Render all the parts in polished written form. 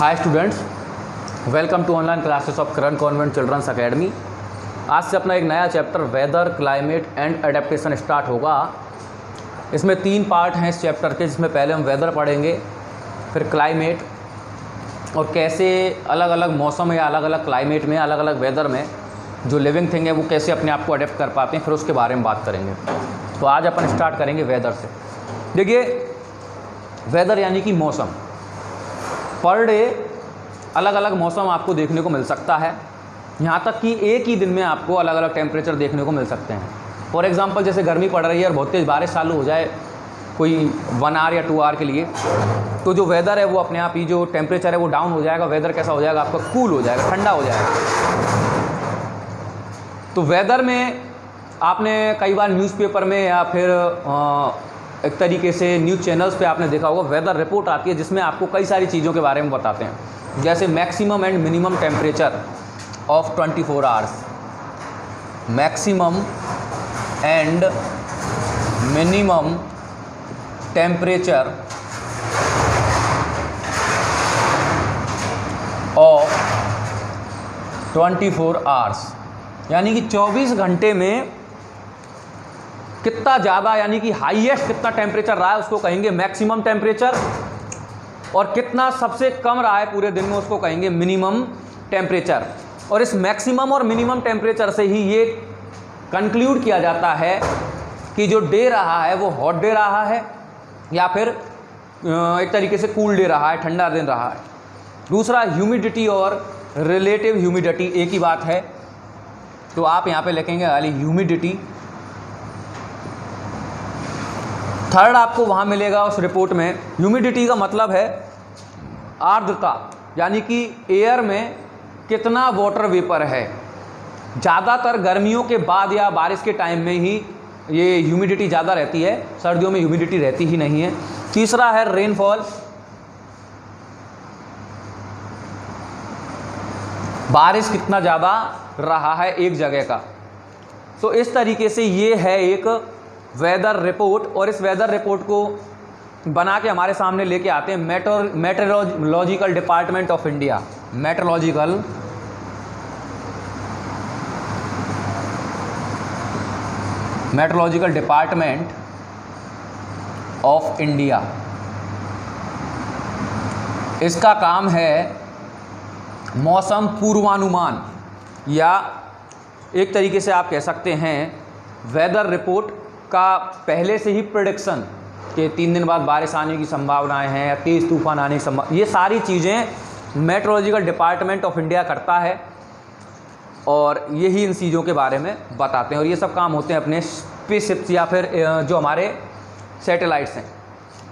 Hi students, welcome to online classes of Karan convent children's academy. आज से अपना एक नया chapter weather, climate and adaptation start होगा। इसमें 3 पार्ट हैं इस चैप्टर के, जिसमें पहले हम वेदर पढ़ेंगे, फिर क्लाइमेट और कैसे अलग अलग मौसम या अलग अलग क्लाइमेट में, अलग अलग वेदर में जो लिविंग थिंग है वो कैसे अपने आप को अडेप्ट कर पाते हैं, फिर उसके बारे में बात करेंगे। तो आज अपन स्टार्ट करेंगे वेदर से। देखिए, वेदर यानी कि मौसम। पर डे अलग अलग मौसम आपको देखने को मिल सकता है, यहाँ तक कि एक ही दिन में आपको अलग अलग टेम्परेचर देखने को मिल सकते हैं। फॉर एग्जांपल, जैसे गर्मी पड़ रही है और बहुत तेज़ बारिश चालू हो जाए कोई 1 आवर या 2 आवर के लिए, तो जो वेदर है वो अपने आप ही, जो टेम्परेचर है वो डाउन हो जाएगा। वेदर कैसा हो जाएगा? आपका कूल हो जाएगा, ठंडा हो जाएगा। तो वेदर में आपने कई बार न्यूज़पेपर में या फिर एक तरीके से न्यूज़ चैनल्स पे आपने देखा होगा, वेदर रिपोर्ट आती है जिसमें आपको कई सारी चीज़ों के बारे में बताते हैं, जैसे maximum and minimum temperature of 24 hours, maximum and minimum temperature of 24 hours, यानी कि 24 घंटे में कितना ज़्यादा, यानी कि हाईएस्ट कितना टेम्परेचर रहा है उसको कहेंगे मैक्सिमम टेम्परेचर, और कितना सबसे कम रहा है पूरे दिन में उसको कहेंगे मिनिमम टेम्परेचर। और इस मैक्सिमम और मिनिमम टेम्परेचर से ही ये कंक्लूड किया जाता है कि जो डे रहा है वो हॉट डे रहा है या फिर एक तरीके से कूल डे रहा है, ठंडा दिन रहा है। दूसरा, ह्यूमिडिटी और रिलेटिव ह्यूमिडिटी एक ही बात है, तो आप यहाँ पे लिखेंगे खाली ह्यूमिडिटी। थर्ड आपको वहाँ मिलेगा उस रिपोर्ट में, ह्यूमिडिटी का मतलब है आर्द्रता, यानी कि एयर में कितना वाटर वेपर है। ज़्यादातर गर्मियों के बाद या बारिश के टाइम में ही ये ह्यूमिडिटी ज़्यादा रहती है, सर्दियों में ह्यूमिडिटी रहती ही नहीं है। तीसरा है रेनफॉल, बारिश कितना ज़्यादा रहा है एक जगह का। तो इस तरीके से ये है एक वेदर रिपोर्ट, और इस वेदर रिपोर्ट को बना के हमारे सामने लेके आते हैं metrological department of India, metrological department of India. इसका काम है मौसम पूर्वानुमान, या एक तरीके से आप कह सकते हैं वेदर रिपोर्ट का पहले से ही प्रेडिक्शन कि 3 दिन बाद बारिश आने की संभावनाएं हैं या तेज़ तूफान आने की संभावना, ये सारी चीज़ें मेट्रोलॉजिकल डिपार्टमेंट ऑफ इंडिया करता है, और यही इन चीज़ों के बारे में बताते हैं। और ये सब काम होते हैं अपने स्पेसशिप्स या फिर जो हमारे सैटेलाइट्स हैं।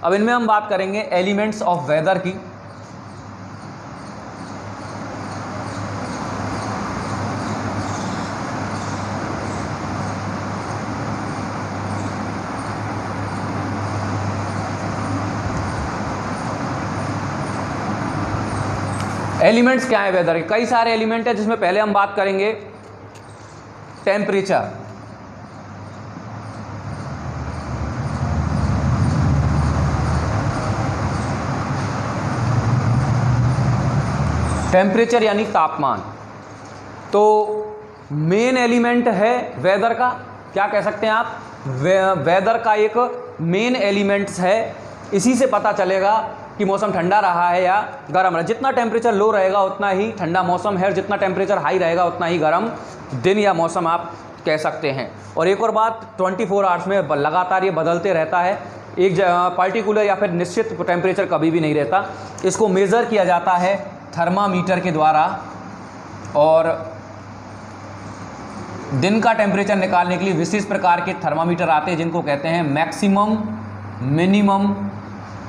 अब इनमें हम बात करेंगे एलिमेंट्स ऑफ वेदर की। एलिमेंट्स क्या है वेदर के? कई सारे एलिमेंट है, जिसमें पहले हम बात करेंगे टेम्परेचर। टेम्परेचर यानी तापमान। तो मेन एलिमेंट है वेदर का, क्या कह सकते हैं आप, वेदर का एक मेन एलिमेंट्स है। इसी से पता चलेगा कि मौसम ठंडा रहा है या गर्म रहा। जितना टेम्परेचर लो रहेगा उतना ही ठंडा मौसम है, और जितना टेम्परेचर हाई रहेगा उतना ही गर्म दिन या मौसम आप कह सकते हैं। और एक और बात, 24 आवर्स में लगातार ये बदलते रहता है, एक पर्टिकुलर या फिर निश्चित टेम्परेचर कभी भी नहीं रहता। इसको मेज़र किया जाता है थर्मामीटर के द्वारा, और दिन का टेम्परेचर निकालने के लिए विशेष प्रकार के थर्मामीटर आते हैं, जिनको कहते हैं maximum minimum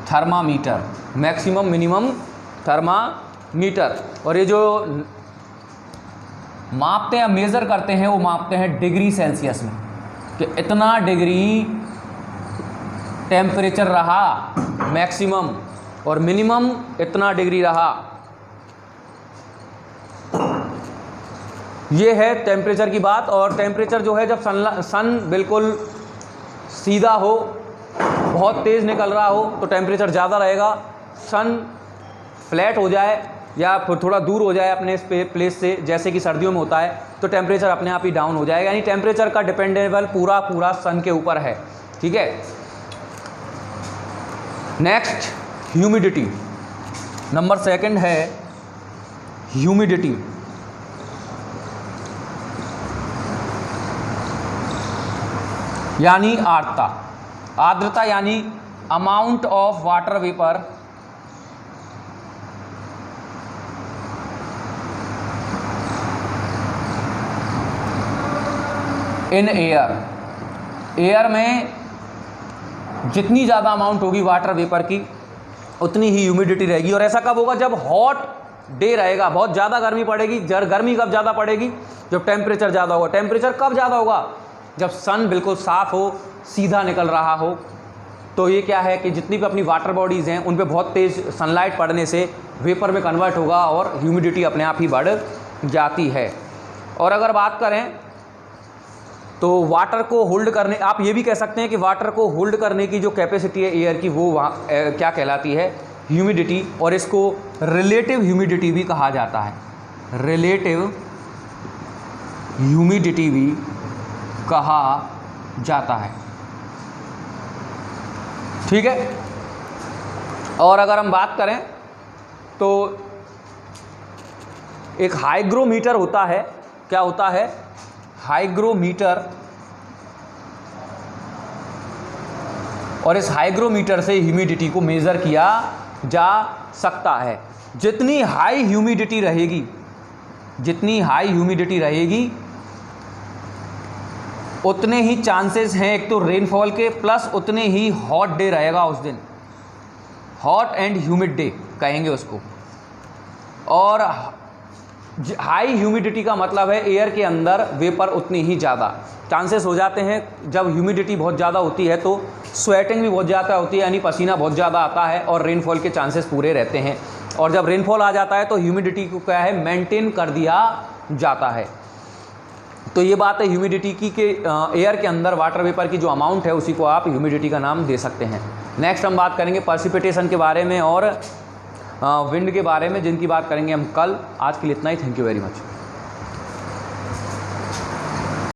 thermometer, maximum minimum thermometer. और ये जो मापते हैं, मेज़र करते हैं, वो मापते हैं डिग्री सेल्सियस में, कि इतना डिग्री टेम्परेचर रहा मैक्सिमम, और मिनिमम इतना डिग्री रहा। ये है टेम्परेचर की बात। और टेम्परेचर जो है, जब सन बिल्कुल सीधा हो, बहुत तेज़ निकल रहा हो, तो टेम्परेचर ज़्यादा रहेगा। सन फ्लैट हो जाए या फिर थोड़ा दूर हो जाए अपने इस प्लेस से, जैसे कि सर्दियों में होता है, तो टेम्परेचर अपने आप ही डाउन हो जाएगा। यानी टेम्परेचर का डिपेंडेबल पूरा सन के ऊपर है, ठीक है। नेक्स्ट ह्यूमिडिटी, नंबर 2 है ह्यूमिडिटी। यानी आर्द्रता यानी amount of water vapour in air में जितनी ज़्यादा अमाउंट होगी वाटर वेपर की उतनी ही ह्यूमिडिटी रहेगी। और ऐसा कब होगा? जब हॉट डे रहेगा, बहुत ज़्यादा गर्मी पड़ेगी। गर्मी कब ज़्यादा पड़ेगी? जब टेम्परेचर ज़्यादा होगा। टेम्परेचर कब ज़्यादा होगा? जब सन बिल्कुल साफ़ हो, सीधा निकल रहा हो। तो ये क्या है कि जितनी भी अपनी वाटर बॉडीज़ हैं उन पे बहुत तेज़ सनलाइट पड़ने से वेपर में कन्वर्ट होगा और ह्यूमिडिटी अपने आप ही बढ़ जाती है। और अगर बात करें तो वाटर को होल्ड करने, आप ये भी कह सकते हैं कि वाटर को होल्ड करने की जो कैपेसिटी है एयर की, वो क्या कहलाती है? ह्यूमिडिटी। और इसको रिलेटिव ह्यूमिडिटी भी कहा जाता है, रिलेटिव ह्यूमिडिटी भी कहा जाता है, ठीक है। और अगर हम बात करें तो एक हाइग्रोमीटर होता है। क्या होता है? हाइग्रोमीटर। और इस हाइग्रोमीटर से ह्यूमिडिटी को मेज़र किया जा सकता है। जितनी हाई ह्यूमिडिटी रहेगी, जितनी हाई ह्यूमिडिटी रहेगी उतने ही चांसेस हैं एक तो रेनफॉल के, प्लस उतने ही हॉट डे रहेगा उस दिन, हॉट एंड ह्यूमिड डे कहेंगे उसको। और हाई ह्यूमिडिटी का मतलब है एयर के अंदर वेपर उतनी ही ज़्यादा चांसेस हो जाते हैं। जब ह्यूमिडिटी बहुत ज़्यादा होती है तो स्वेटिंग भी बहुत ज़्यादा होती है, यानी पसीना बहुत ज़्यादा आता है और रेनफॉल के चांसेस पूरे रहते हैं। और जब रेनफॉल आ जाता है तो ह्यूमिडिटी को क्या है? मेंटेन कर दिया जाता है। तो ये बात है ह्यूमिडिटी की कि एयर के अंदर वाटर वेपर की जो अमाउंट है उसी को आप ह्यूमिडिटी का नाम दे सकते हैं। नेक्स्ट हम बात करेंगे प्रेसिपिटेशन के बारे में और विंड के बारे में, जिनकी बात करेंगे हम कल। आज के लिए इतना ही। Thank you very much.